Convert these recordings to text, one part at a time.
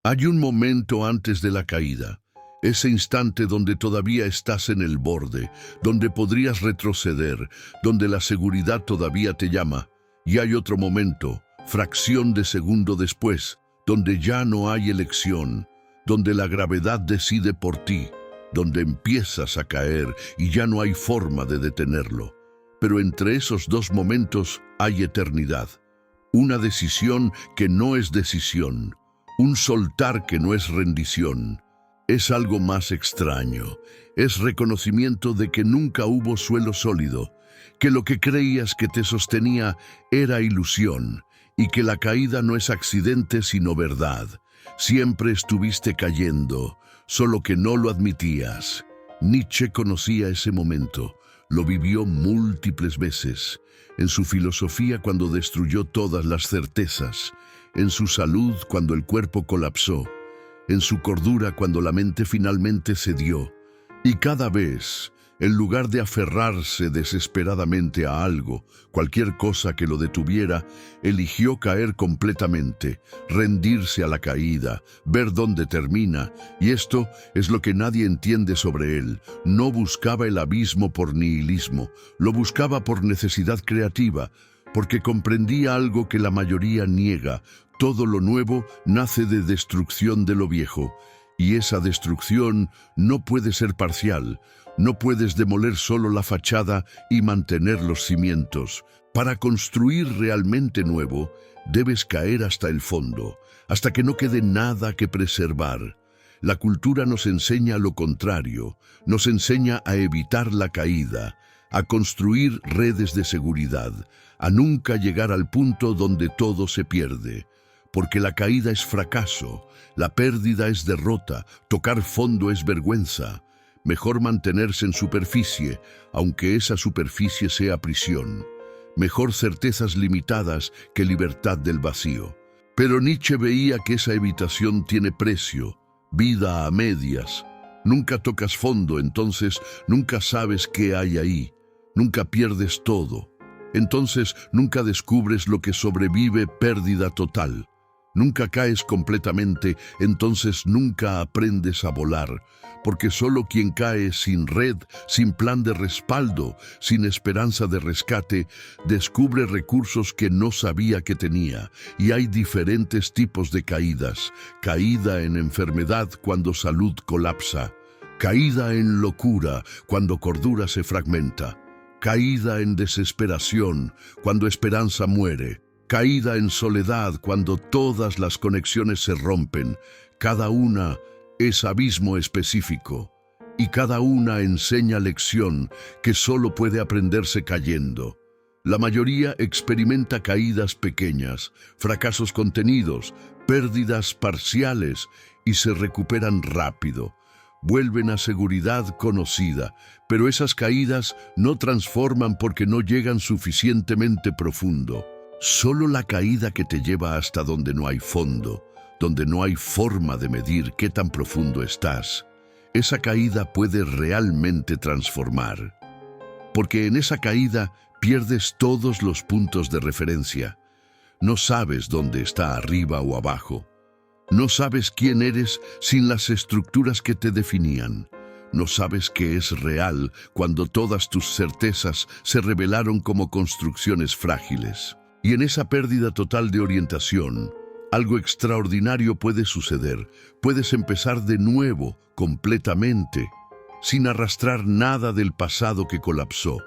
Hay un momento antes de la caída, ese instante donde todavía estás en el borde, donde podrías retroceder, donde la seguridad todavía te llama. Y hay otro momento, fracción de segundo después, donde ya no hay elección, donde la gravedad decide por ti, donde empiezas a caer y ya no hay forma de detenerlo. Pero entre esos dos momentos hay eternidad. Una decisión que no es decisión. Un soltar que no es rendición. Es algo más extraño. Es reconocimiento de que nunca hubo suelo sólido, que lo que creías que te sostenía era ilusión, y que la caída no es accidente sino verdad. Siempre estuviste cayendo, solo que no lo admitías. Nietzsche conocía ese momento. Lo vivió múltiples veces. En su filosofía cuando destruyó todas las certezas. En su salud cuando el cuerpo colapsó. En su cordura cuando la mente finalmente cedió. Y cada vez, en lugar de aferrarse desesperadamente a algo, cualquier cosa que lo detuviera, eligió caer completamente, rendirse a la caída, ver dónde termina, y esto es lo que nadie entiende sobre él. No buscaba el abismo por nihilismo, lo buscaba por necesidad creativa, porque comprendía algo que la mayoría niega: todo lo nuevo nace de destrucción de lo viejo, y esa destrucción no puede ser parcial. No puedes demoler solo la fachada y mantener los cimientos. Para construir realmente nuevo, debes caer hasta el fondo, hasta que no quede nada que preservar. La cultura nos enseña lo contrario, nos enseña a evitar la caída, a construir redes de seguridad, a nunca llegar al punto donde todo se pierde. Porque la caída es fracaso, la pérdida es derrota, tocar fondo es vergüenza. Mejor mantenerse en superficie, aunque esa superficie sea prisión. Mejor certezas limitadas que libertad del vacío. Pero Nietzsche veía que esa evitación tiene precio, vida a medias. Nunca tocas fondo, entonces nunca sabes qué hay ahí. Nunca pierdes todo. Entonces nunca descubres lo que sobrevive, pérdida total. Nunca caes completamente, entonces nunca aprendes a volar, porque solo quien cae sin red, sin plan de respaldo, sin esperanza de rescate, descubre recursos que no sabía que tenía. Y hay diferentes tipos de caídas: caída en enfermedad cuando salud colapsa, caída en locura cuando cordura se fragmenta, caída en desesperación cuando esperanza muere, caída en soledad cuando todas las conexiones se rompen. Cada una es abismo específico, y cada una enseña lección que solo puede aprenderse cayendo. La mayoría experimenta caídas pequeñas, fracasos contenidos, pérdidas parciales, y se recuperan rápido. Vuelven a seguridad conocida, pero esas caídas no transforman porque no llegan suficientemente profundo. Solo la caída que te lleva hasta donde no hay fondo, donde no hay forma de medir qué tan profundo estás, esa caída puede realmente transformar. Porque en esa caída pierdes todos los puntos de referencia. No sabes dónde está arriba o abajo. No sabes quién eres sin las estructuras que te definían. No sabes qué es real cuando todas tus certezas se revelaron como construcciones frágiles. Y en esa pérdida total de orientación, algo extraordinario puede suceder. Puedes empezar de nuevo, completamente, sin arrastrar nada del pasado que colapsó.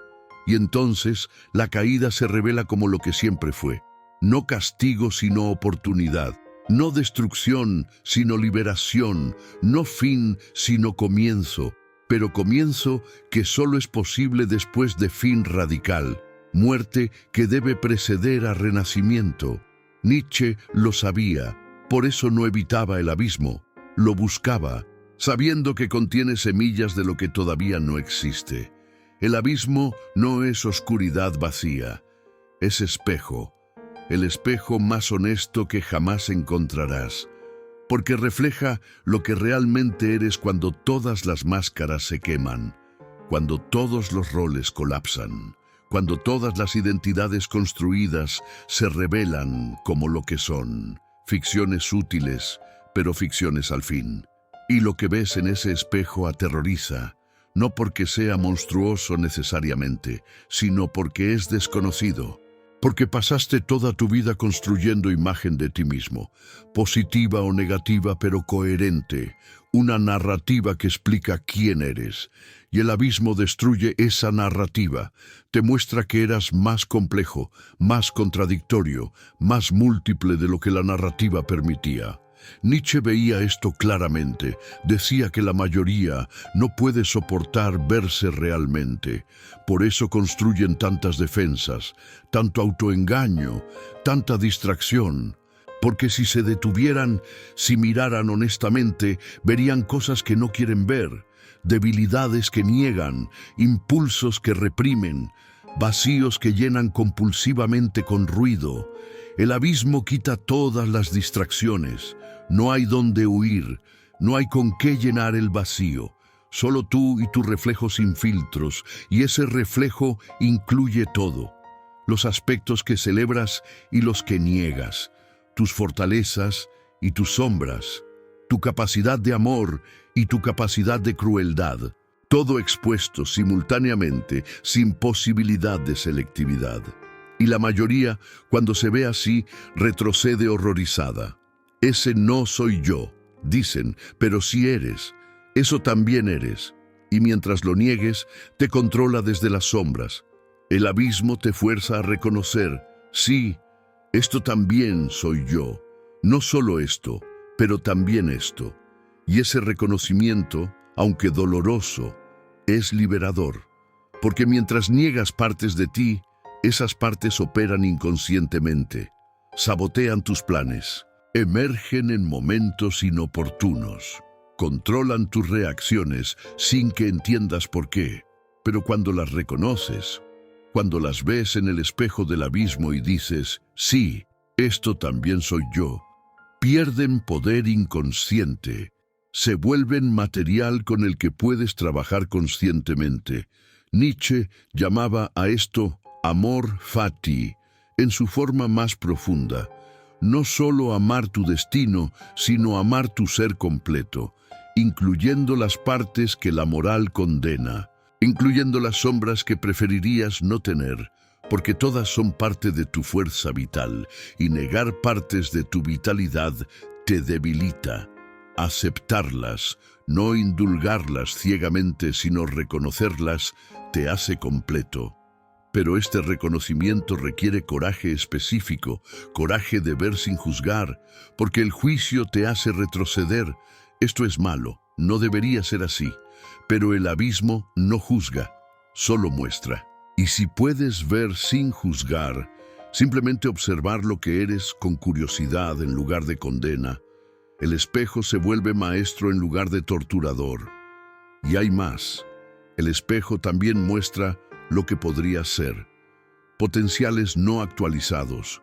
Y entonces la caída se revela como lo que siempre fue. No castigo sino oportunidad. No destrucción sino liberación. No fin sino comienzo. Pero comienzo que solo es posible después de fin radical. Muerte que debe preceder a renacimiento. Nietzsche lo sabía, por eso no evitaba el abismo, lo buscaba, sabiendo que contiene semillas de lo que todavía no existe. El abismo no es oscuridad vacía, es espejo, el espejo más honesto que jamás encontrarás, porque refleja lo que realmente eres cuando todas las máscaras se queman, cuando todos los roles colapsan. Cuando todas las identidades construidas se revelan como lo que son, ficciones útiles, pero ficciones al fin. Y lo que ves en ese espejo aterroriza, no porque sea monstruoso necesariamente, sino porque es desconocido. Porque pasaste toda tu vida construyendo imagen de ti mismo, positiva o negativa pero coherente, una narrativa que explica quién eres. Y el abismo destruye esa narrativa, te muestra que eras más complejo, más contradictorio, más múltiple de lo que la narrativa permitía. Nietzsche veía esto claramente, decía que la mayoría no puede soportar verse realmente. Por eso construyen tantas defensas, tanto autoengaño, tanta distracción. Porque si se detuvieran, si miraran honestamente, verían cosas que no quieren ver, debilidades que niegan, impulsos que reprimen, vacíos que llenan compulsivamente con ruido. El abismo quita todas las distracciones. No hay dónde huir, no hay con qué llenar el vacío. Solo tú y tu reflejo sin filtros, y ese reflejo incluye todo. Los aspectos que celebras y los que niegas, tus fortalezas y tus sombras, tu capacidad de amor y tu capacidad de crueldad, todo expuesto simultáneamente, sin posibilidad de selectividad. Y la mayoría, cuando se ve así, retrocede horrorizada. Ese no soy yo, dicen, pero sí eres. Eso también eres. Y mientras lo niegues, te controla desde las sombras. El abismo te fuerza a reconocer, sí, esto también soy yo. No solo esto, pero también esto. Y ese reconocimiento, aunque doloroso, es liberador. Porque mientras niegas partes de ti, esas partes operan inconscientemente, sabotean tus planes. Emergen en momentos inoportunos, controlan tus reacciones sin que entiendas por qué. Pero cuando las reconoces, cuando las ves en el espejo del abismo y dices, sí, esto también soy yo, pierden poder inconsciente, se vuelven material con el que puedes trabajar conscientemente. Nietzsche llamaba a esto amor fati, en su forma más profunda. No solo amar tu destino, sino amar tu ser completo, incluyendo las partes que la moral condena, incluyendo las sombras que preferirías no tener, porque todas son parte de tu fuerza vital, y negar partes de tu vitalidad te debilita. Aceptarlas, no indulgarlas ciegamente, sino reconocerlas, te hace completo. Pero este reconocimiento requiere coraje específico, coraje de ver sin juzgar, porque el juicio te hace retroceder. Esto es malo, no debería ser así, pero el abismo no juzga, solo muestra. Y si puedes ver sin juzgar, simplemente observar lo que eres con curiosidad en lugar de condena, el espejo se vuelve maestro en lugar de torturador. Y hay más, el espejo también muestra lo que podría ser, potenciales no actualizados,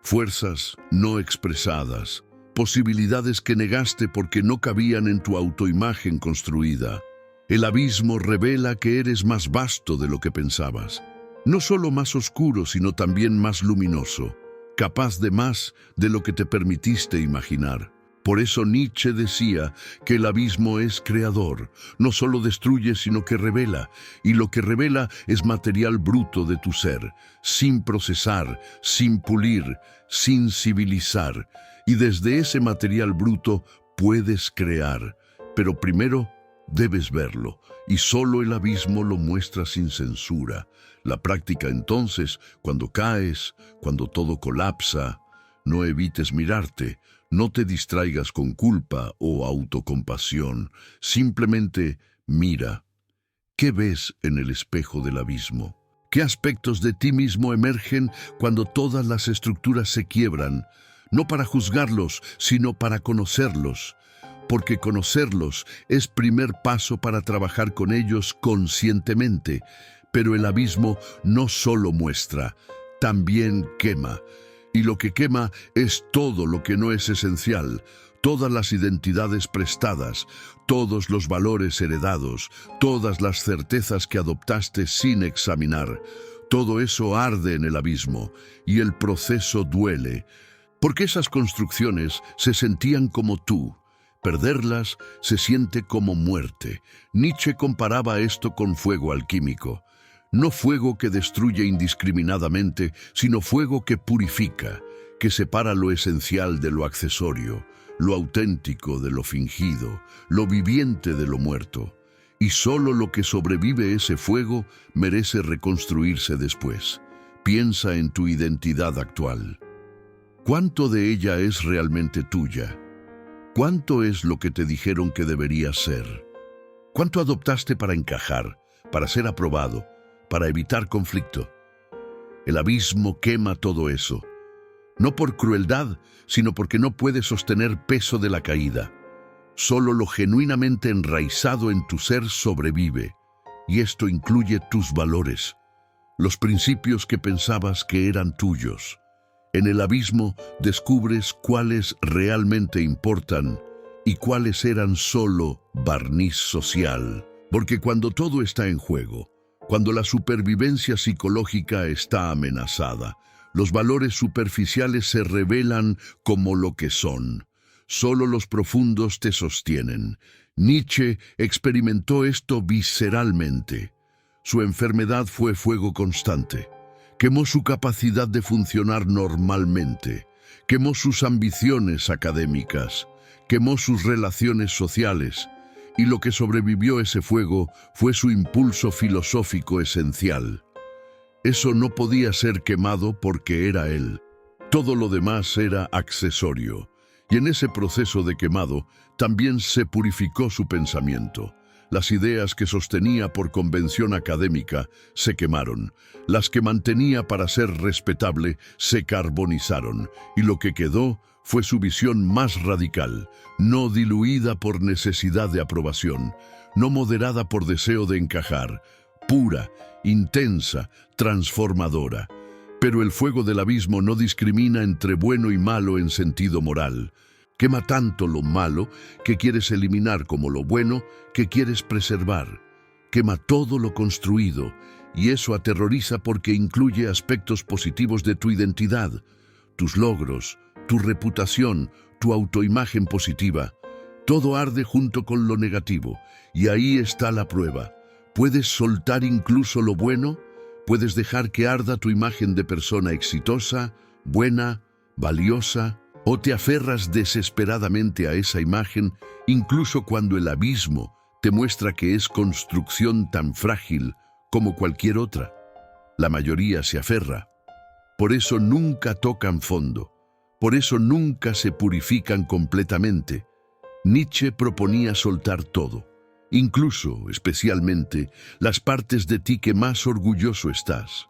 fuerzas no expresadas, posibilidades que negaste porque no cabían en tu autoimagen construida. El abismo revela que eres más vasto de lo que pensabas, no solo más oscuro, sino también más luminoso, capaz de más de lo que te permitiste imaginar. Por eso Nietzsche decía que el abismo es creador, no solo destruye sino que revela, y lo que revela es material bruto de tu ser, sin procesar, sin pulir, sin civilizar, y desde ese material bruto puedes crear, pero primero debes verlo, y solo el abismo lo muestra sin censura. La práctica entonces, cuando caes, cuando todo colapsa, no evites mirarte. No te distraigas con culpa o autocompasión, simplemente mira. ¿Qué ves en el espejo del abismo? ¿Qué aspectos de ti mismo emergen cuando todas las estructuras se quiebran? No para juzgarlos, sino para conocerlos, porque conocerlos es primer paso para trabajar con ellos conscientemente. Pero el abismo no solo muestra, también quema. Y lo que quema es todo lo que no es esencial, todas las identidades prestadas, todos los valores heredados, todas las certezas que adoptaste sin examinar. Todo eso arde en el abismo, y el proceso duele. Porque esas construcciones se sentían como tú. Perderlas se siente como muerte. Nietzsche comparaba esto con fuego alquímico. No fuego que destruye indiscriminadamente, sino fuego que purifica, que separa lo esencial de lo accesorio, lo auténtico de lo fingido, lo viviente de lo muerto. Y solo lo que sobrevive ese fuego merece reconstruirse después. Piensa en tu identidad actual. ¿Cuánto de ella es realmente tuya? ¿Cuánto es lo que te dijeron que deberías ser? ¿Cuánto adoptaste para encajar, para ser aprobado, para evitar conflicto? El abismo quema todo eso. No por crueldad, sino porque no puede sostener peso de la caída. Solo lo genuinamente enraizado en tu ser sobrevive, y esto incluye tus valores, los principios que pensabas que eran tuyos. En el abismo descubres cuáles realmente importan y cuáles eran solo barniz social. Porque cuando todo está en juego, cuando la supervivencia psicológica está amenazada, los valores superficiales se revelan como lo que son. Solo los profundos te sostienen. Nietzsche experimentó esto visceralmente. Su enfermedad fue fuego constante. Quemó su capacidad de funcionar normalmente. Quemó sus ambiciones académicas. Quemó sus relaciones sociales. Y lo que sobrevivió a ese fuego fue su impulso filosófico esencial. Eso no podía ser quemado porque era él. Todo lo demás era accesorio. Y en ese proceso de quemado también se purificó su pensamiento. Las ideas que sostenía por convención académica se quemaron. Las que mantenía para ser respetable se carbonizaron. Y lo que quedó fue su visión más radical, no diluida por necesidad de aprobación, no moderada por deseo de encajar, pura, intensa, transformadora. Pero el fuego del abismo no discrimina entre bueno y malo en sentido moral. Quema tanto lo malo que quieres eliminar como lo bueno que quieres preservar. Quema todo lo construido, y eso aterroriza porque incluye aspectos positivos de tu identidad, tus logros, tu reputación, tu autoimagen positiva. Todo arde junto con lo negativo, y ahí está la prueba. ¿Puedes soltar incluso lo bueno? ¿Puedes dejar que arda tu imagen de persona exitosa, buena, valiosa? ¿O te aferras desesperadamente a esa imagen, incluso cuando el abismo te muestra que es construcción tan frágil como cualquier otra? La mayoría se aferra. Por eso nunca tocan fondo. Por eso nunca se purifican completamente. Nietzsche proponía soltar todo, incluso, especialmente, las partes de ti que más orgulloso estás.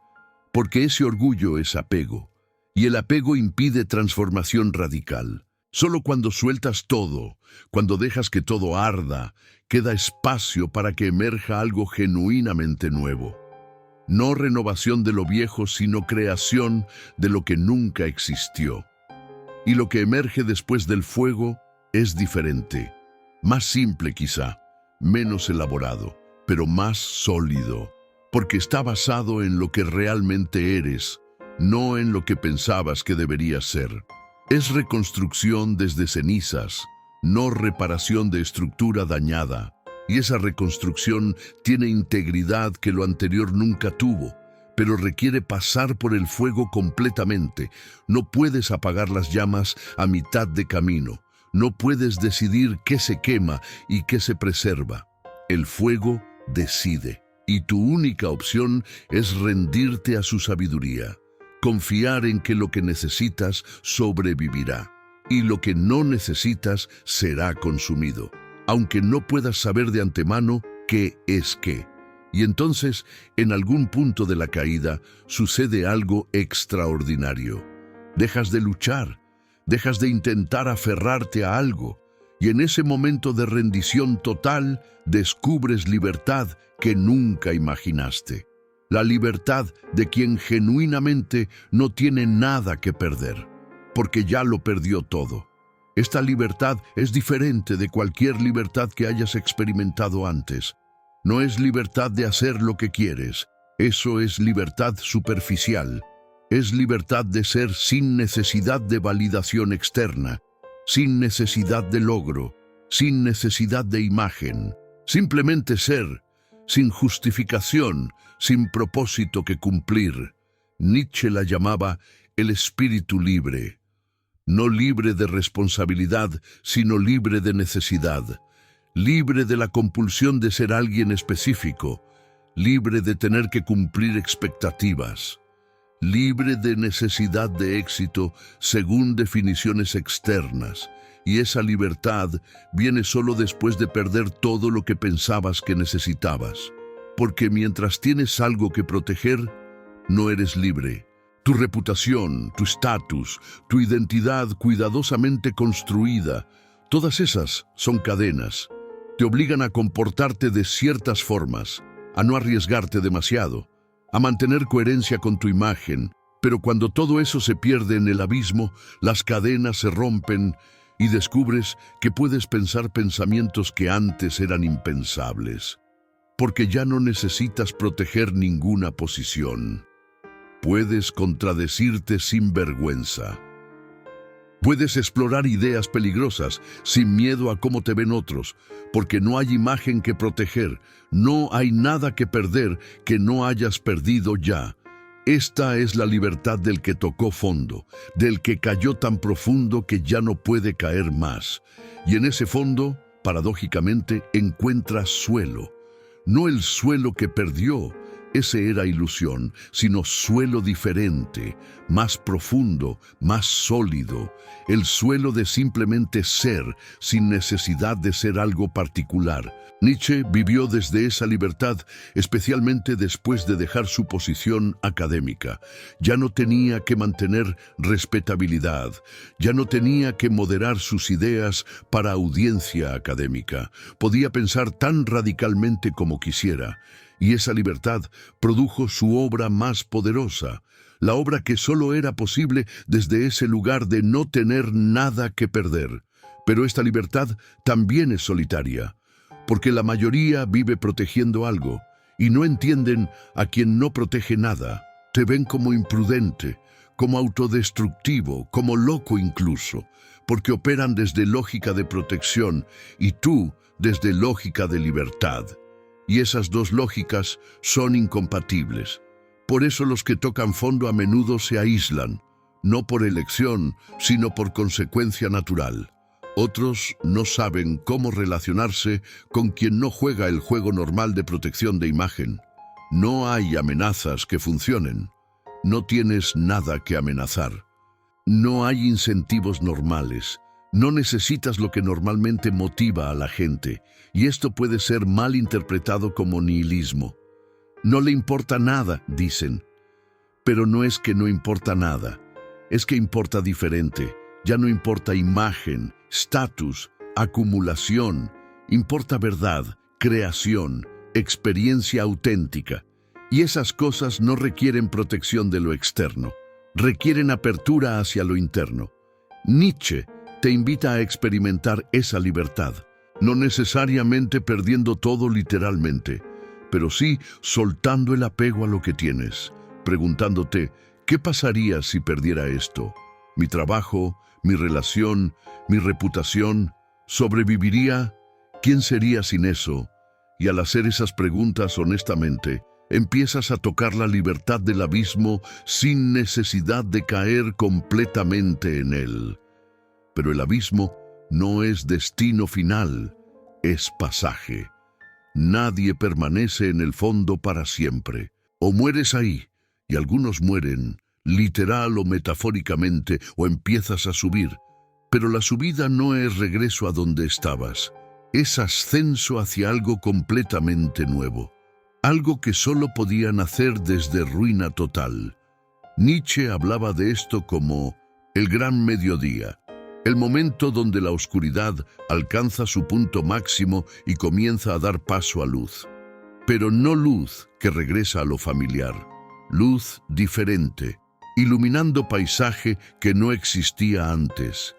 Porque ese orgullo es apego. Y el apego impide transformación radical. Solo cuando sueltas todo, cuando dejas que todo arda, queda espacio para que emerja algo genuinamente nuevo. No renovación de lo viejo, sino creación de lo que nunca existió. Y lo que emerge después del fuego es diferente, más simple quizá, menos elaborado, pero más sólido, porque está basado en lo que realmente eres, no en lo que pensabas que deberías ser. Es reconstrucción desde cenizas, no reparación de estructura dañada. Y esa reconstrucción tiene integridad que lo anterior nunca tuvo, pero requiere pasar por el fuego completamente. No puedes apagar las llamas a mitad de camino. No puedes decidir qué se quema y qué se preserva. El fuego decide, y tu única opción es rendirte a su sabiduría. Confiar en que lo que necesitas sobrevivirá, y lo que no necesitas será consumido, aunque no puedas saber de antemano qué es qué. Y entonces, en algún punto de la caída, sucede algo extraordinario. Dejas de luchar, dejas de intentar aferrarte a algo, y en ese momento de rendición total, descubres libertad que nunca imaginaste. La libertad de quien genuinamente no tiene nada que perder, porque ya lo perdió todo. Esta libertad es diferente de cualquier libertad que hayas experimentado antes. No es libertad de hacer lo que quieres, eso es libertad superficial. Es libertad de ser sin necesidad de validación externa, sin necesidad de logro, sin necesidad de imagen. Simplemente ser, sin justificación, sin propósito que cumplir. Nietzsche la llamaba el espíritu libre. No libre de responsabilidad, sino libre de necesidad. Libre de la compulsión de ser alguien específico. Libre de tener que cumplir expectativas. Libre de necesidad de éxito según definiciones externas. Y esa libertad viene solo después de perder todo lo que pensabas que necesitabas. Porque mientras tienes algo que proteger, no eres libre. Tu reputación, tu estatus, tu identidad cuidadosamente construida, todas esas son cadenas. Te obligan a comportarte de ciertas formas, a no arriesgarte demasiado, a mantener coherencia con tu imagen. Pero cuando todo eso se pierde en el abismo, las cadenas se rompen y descubres que puedes pensar pensamientos que antes eran impensables. Porque ya no necesitas proteger ninguna posición. Puedes contradecirte sin vergüenza. Puedes explorar ideas peligrosas sin miedo a cómo te ven otros, porque no hay imagen que proteger, no hay nada que perder que no hayas perdido ya. Esta es la libertad del que tocó fondo, del que cayó tan profundo que ya no puede caer más. Y en ese fondo, paradójicamente, encuentras suelo. No el suelo que perdió, ese era ilusión, sino suelo diferente, más profundo, más sólido, el suelo de simplemente ser, sin necesidad de ser algo particular. Nietzsche vivió desde esa libertad, especialmente después de dejar su posición académica. Ya no tenía que mantener respetabilidad, ya no tenía que moderar sus ideas para audiencia académica. Podía pensar tan radicalmente como quisiera. Y esa libertad produjo su obra más poderosa, la obra que solo era posible desde ese lugar de no tener nada que perder. Pero esta libertad también es solitaria, porque la mayoría vive protegiendo algo, y no entienden a quien no protege nada. Te ven como imprudente, como autodestructivo, como loco incluso, porque operan desde lógica de protección, y tú desde lógica de libertad. Y esas dos lógicas son incompatibles. Por eso los que tocan fondo a menudo se aíslan, no por elección, sino por consecuencia natural. Otros no saben cómo relacionarse con quien no juega el juego normal de protección de imagen. No hay amenazas que funcionen. No tienes nada que amenazar. No hay incentivos normales. No necesitas lo que normalmente motiva a la gente, y esto puede ser mal interpretado como nihilismo. No le importa nada, dicen. Pero no es que no importa nada, es que importa diferente. Ya no importa imagen, estatus, acumulación, importa verdad, creación, experiencia auténtica. Y esas cosas no requieren protección de lo externo, requieren apertura hacia lo interno. Nietzsche te invita a experimentar esa libertad, no necesariamente perdiendo todo literalmente, pero sí soltando el apego a lo que tienes, preguntándote, ¿qué pasaría si perdiera esto? ¿Mi trabajo, mi relación, mi reputación? ¿Sobreviviría? ¿Quién sería sin eso? Y al hacer esas preguntas honestamente, empiezas a tocar la libertad del abismo sin necesidad de caer completamente en él. Pero el abismo no es destino final, es pasaje. Nadie permanece en el fondo para siempre. O mueres ahí, y algunos mueren, literal o metafóricamente, o empiezas a subir. Pero la subida no es regreso a donde estabas, es ascenso hacia algo completamente nuevo. Algo que solo podían hacer desde ruina total. Nietzsche hablaba de esto como el gran mediodía. El momento donde la oscuridad alcanza su punto máximo y comienza a dar paso a luz. Pero no luz que regresa a lo familiar, luz diferente, iluminando paisaje que no existía antes.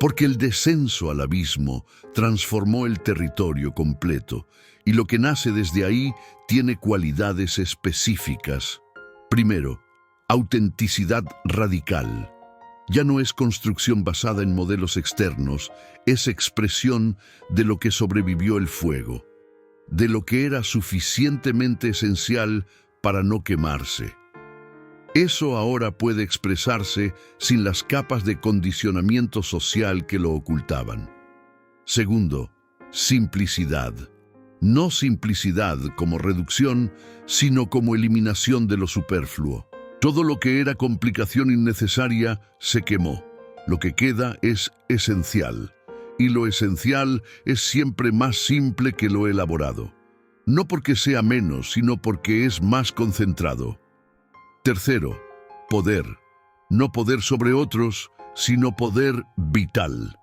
Porque el descenso al abismo transformó el territorio completo, y lo que nace desde ahí tiene cualidades específicas. Primero, Autenticidad radical. Ya no es construcción basada en modelos externos, es expresión de lo que sobrevivió el fuego, de lo que era suficientemente esencial para no quemarse. Eso ahora puede expresarse sin las capas de condicionamiento social que lo ocultaban. Segundo, simplicidad. No simplicidad como reducción, sino como eliminación de lo superfluo. Todo lo que era complicación innecesaria se quemó. Lo que queda es esencial, y lo esencial es siempre más simple que lo elaborado. No porque sea menos, sino porque es más concentrado. Tercero, poder. No poder sobre otros, sino poder vital.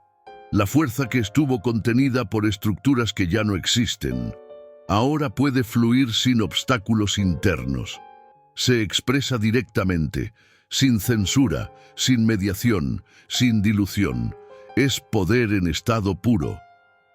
La fuerza que estuvo contenida por estructuras que ya no existen, ahora puede fluir sin obstáculos internos. Se expresa directamente, sin censura, sin mediación, sin dilución. Es poder en estado puro,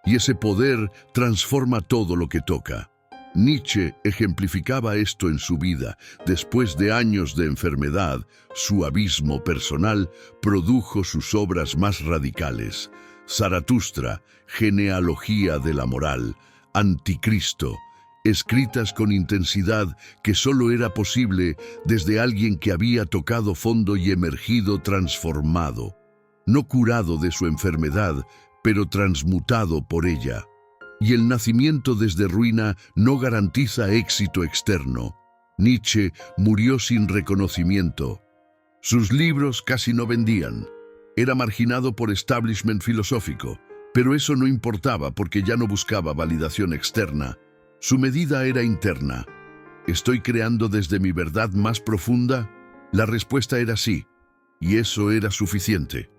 y ese poder transforma todo lo que toca. Nietzsche ejemplificaba esto en su vida. Después de años de enfermedad, su abismo personal produjo sus obras más radicales. Zaratustra, genealogía de la moral, Anticristo, escritas con intensidad que solo era posible desde alguien que había tocado fondo y emergido transformado, no curado de su enfermedad, pero transmutado por ella. Y el nacimiento desde ruina no garantiza éxito externo. Nietzsche murió sin reconocimiento. Sus libros casi no vendían. Era marginado por establishment filosófico, pero eso no importaba porque ya no buscaba validación externa. Su medida era interna. ¿Estoy creando desde mi verdad más profunda? La respuesta era sí, y eso era suficiente.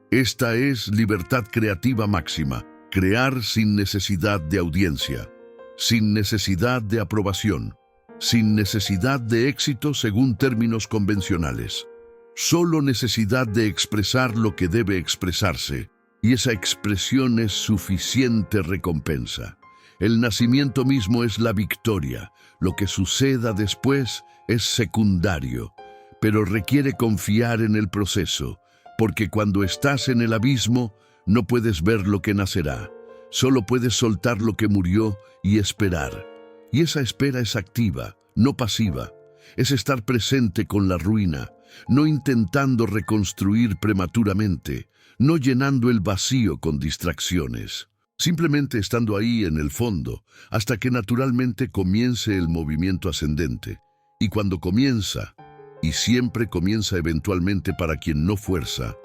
Esta es libertad creativa máxima, crear sin necesidad de audiencia, sin necesidad de aprobación, sin necesidad de éxito según términos convencionales. Solo necesidad de expresar lo que debe expresarse, y esa expresión es suficiente recompensa. El nacimiento mismo es la victoria. Lo que suceda después es secundario, pero requiere confiar en el proceso, porque cuando estás en el abismo no puedes ver lo que nacerá. Solo puedes soltar lo que murió y esperar. Y esa espera es activa, no pasiva. Es estar presente con la ruina, no intentando reconstruir prematuramente, no llenando el vacío con distracciones. Simplemente estando ahí en el fondo, hasta que naturalmente comience el movimiento ascendente. Y cuando comienza, y siempre comienza eventualmente para quien no fuerza,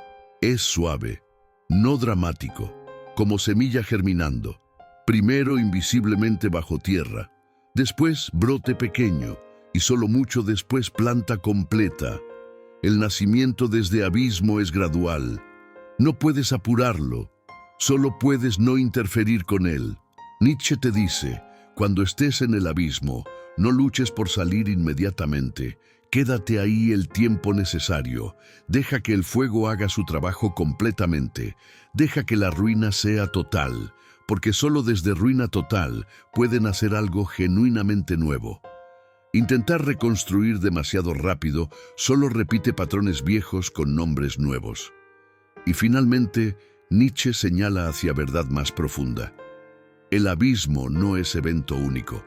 es suave, no dramático, como semilla germinando, primero invisiblemente bajo tierra, después brote pequeño, y solo mucho después planta completa. El nacimiento desde abismo es gradual. No puedes apurarlo. Solo puedes no interferir con él. Nietzsche te dice, cuando estés en el abismo, no luches por salir inmediatamente. Quédate ahí el tiempo necesario. Deja que el fuego haga su trabajo completamente. Deja que la ruina sea total, porque solo desde ruina total puede nacer algo genuinamente nuevo. Intentar reconstruir demasiado rápido solo repite patrones viejos con nombres nuevos. Y finalmente, Nietzsche señala hacia verdad más profunda. El abismo no es evento único,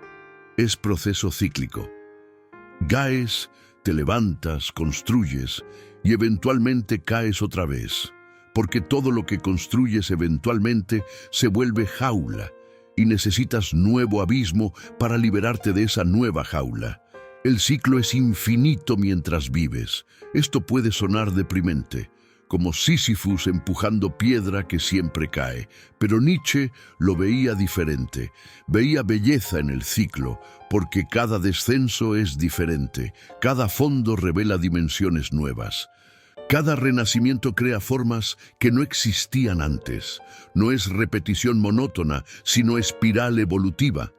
es proceso cíclico. Caes, te levantas, construyes y eventualmente caes otra vez, porque todo lo que construyes eventualmente se vuelve jaula y necesitas nuevo abismo para liberarte de esa nueva jaula. El ciclo es infinito mientras vives. Esto puede sonar deprimente, como Sísifus empujando piedra que siempre cae. Pero Nietzsche lo veía diferente. Veía belleza en el ciclo, porque cada descenso es diferente. Cada fondo revela dimensiones nuevas. Cada renacimiento crea formas que no existían antes. No es repetición monótona, sino espiral evolutiva.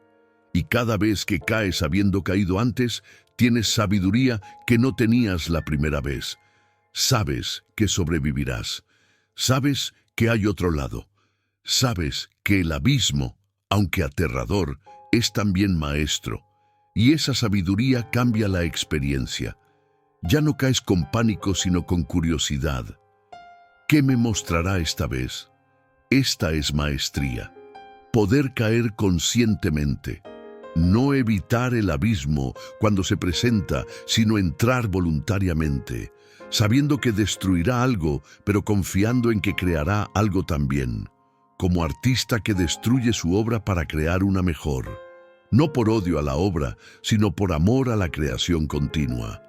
Y cada vez que caes habiendo caído antes, tienes sabiduría que no tenías la primera vez. Sabes que sobrevivirás. Sabes que hay otro lado. Sabes que el abismo, aunque aterrador, es también maestro. Y esa sabiduría cambia la experiencia. Ya no caes con pánico, sino con curiosidad. ¿Qué me mostrará esta vez? Esta es maestría. Poder caer conscientemente. No evitar el abismo cuando se presenta, sino entrar voluntariamente, sabiendo que destruirá algo, pero confiando en que creará algo también, como artista que destruye su obra para crear una mejor. No por odio a la obra, sino por amor a la creación continua.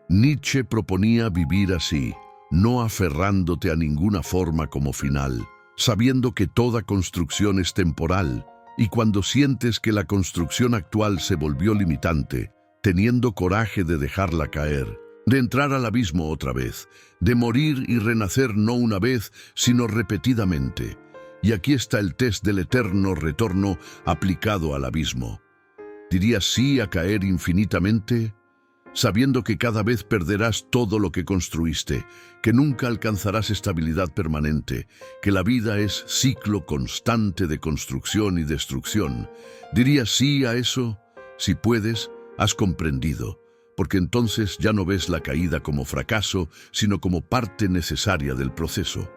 Nietzsche proponía vivir así, no aferrándote a ninguna forma como final, sabiendo que toda construcción es temporal, y cuando sientes que la construcción actual se volvió limitante, teniendo coraje de dejarla caer, de entrar al abismo otra vez, de morir y renacer no una vez, sino repetidamente. Y aquí está el test del eterno retorno aplicado al abismo. ¿Dirías sí a caer infinitamente? Sabiendo que cada vez perderás todo lo que construiste, que nunca alcanzarás estabilidad permanente, que la vida es ciclo constante de construcción y destrucción. ¿Dirías sí a eso? Si puedes, has comprendido, porque entonces ya no ves la caída como fracaso, sino como parte necesaria del proceso.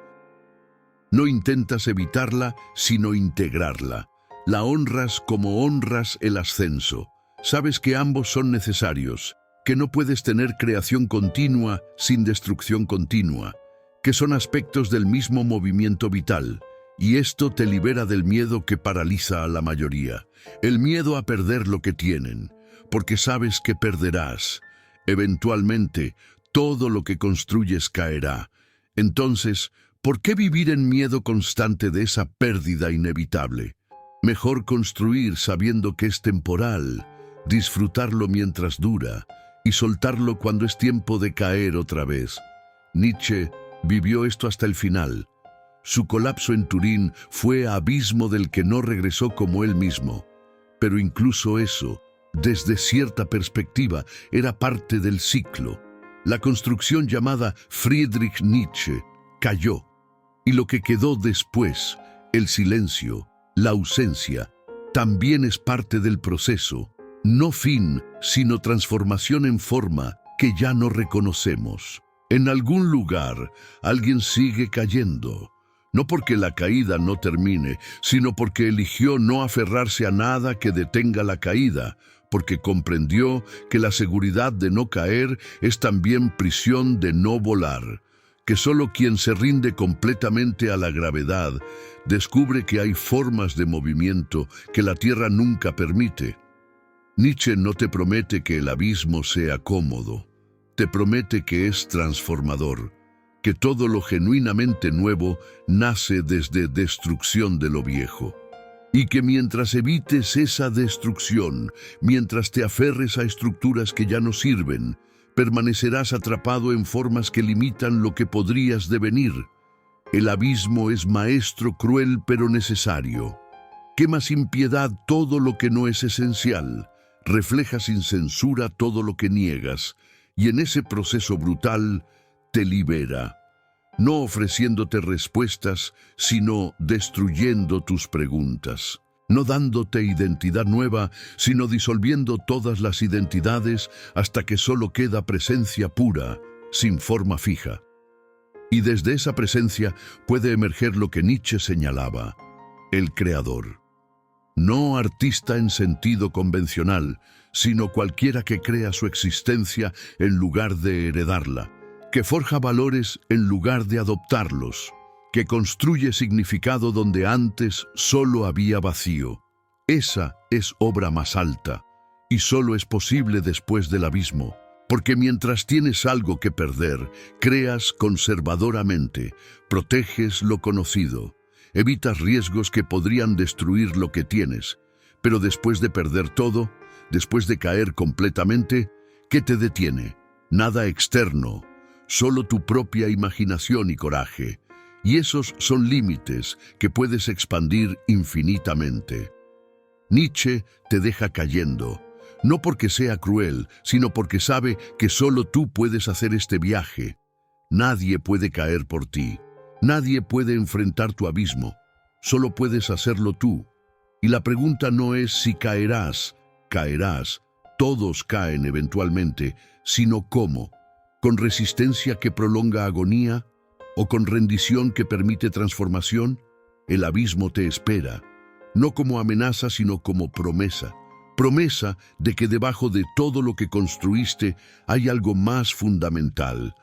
No intentas evitarla, sino integrarla. La honras como honras el ascenso. Sabes que ambos son necesarios, que no puedes tener creación continua sin destrucción continua, que son aspectos del mismo movimiento vital, y esto te libera del miedo que paraliza a la mayoría, el miedo a perder lo que tienen, porque sabes que perderás. Eventualmente, todo lo que construyes caerá. Entonces, ¿por qué vivir en miedo constante de esa pérdida inevitable? Mejor construir sabiendo que es temporal, disfrutarlo mientras dura, y soltarlo cuando es tiempo de caer otra vez. Nietzsche vivió esto hasta el final. Su colapso en Turín fue abismo del que no regresó como él mismo. Pero incluso eso, desde cierta perspectiva, era parte del ciclo. La construcción llamada Friedrich Nietzsche cayó. Y lo que quedó después, el silencio, la ausencia, también es parte del proceso. No fin, sino transformación en forma que ya no reconocemos. En algún lugar, alguien sigue cayendo. No porque la caída no termine, sino porque eligió no aferrarse a nada que detenga la caída, porque comprendió que la seguridad de no caer es también prisión de no volar, que solo quien se rinde completamente a la gravedad descubre que hay formas de movimiento que la Tierra nunca permite. Nietzsche no te promete que el abismo sea cómodo, te promete que es transformador, que todo lo genuinamente nuevo nace desde destrucción de lo viejo. Y que mientras evites esa destrucción, mientras te aferres a estructuras que ya no sirven, permanecerás atrapado en formas que limitan lo que podrías devenir. El abismo es maestro cruel pero necesario. Quema sin piedad todo lo que no es esencial. Refleja sin censura todo lo que niegas, y en ese proceso brutal te libera, no ofreciéndote respuestas, sino destruyendo tus preguntas, no dándote identidad nueva, sino disolviendo todas las identidades hasta que solo queda presencia pura, sin forma fija. Y desde esa presencia puede emerger lo que Nietzsche señalaba, el creador. No artista en sentido convencional, sino cualquiera que crea su existencia en lugar de heredarla, que forja valores en lugar de adoptarlos, que construye significado donde antes solo había vacío. Esa es obra más alta, y solo es posible después del abismo, porque mientras tienes algo que perder, creas conservadoramente, proteges lo conocido, evitas riesgos que podrían destruir lo que tienes, pero después de perder todo, después de caer completamente, ¿qué te detiene? Nada externo, solo tu propia imaginación y coraje. Y esos son límites que puedes expandir infinitamente. Nietzsche te deja cayendo, no porque sea cruel, sino porque sabe que solo tú puedes hacer este viaje. Nadie puede caer por ti. Nadie puede enfrentar tu abismo, solo puedes hacerlo tú. Y la pregunta no es si caerás, caerás, todos caen eventualmente, sino cómo. ¿Con resistencia que prolonga agonía o con rendición que permite transformación? El abismo te espera, no como amenaza, sino como promesa. Promesa de que debajo de todo lo que construiste hay algo más fundamental,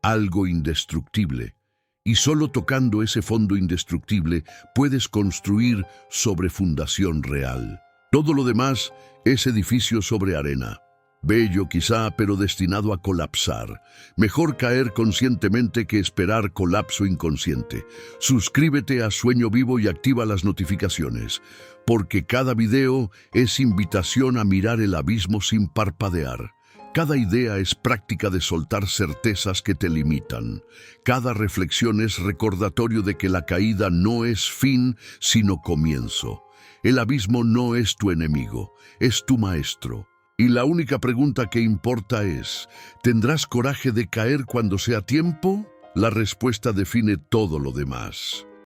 algo indestructible. Y solo tocando ese fondo indestructible puedes construir sobre fundación real. Todo lo demás es edificio sobre arena. Bello quizá, pero destinado a colapsar. Mejor caer conscientemente que esperar colapso inconsciente. Suscríbete a Sueño Vivo y activa las notificaciones, porque cada video es invitación a mirar el abismo sin parpadear. Cada idea es práctica de soltar certezas que te limitan. Cada reflexión es recordatorio de que la caída no es fin, sino comienzo. El abismo no es tu enemigo, es tu maestro. Y la única pregunta que importa es, ¿tendrás coraje de caer cuando sea tiempo? La respuesta define todo lo demás.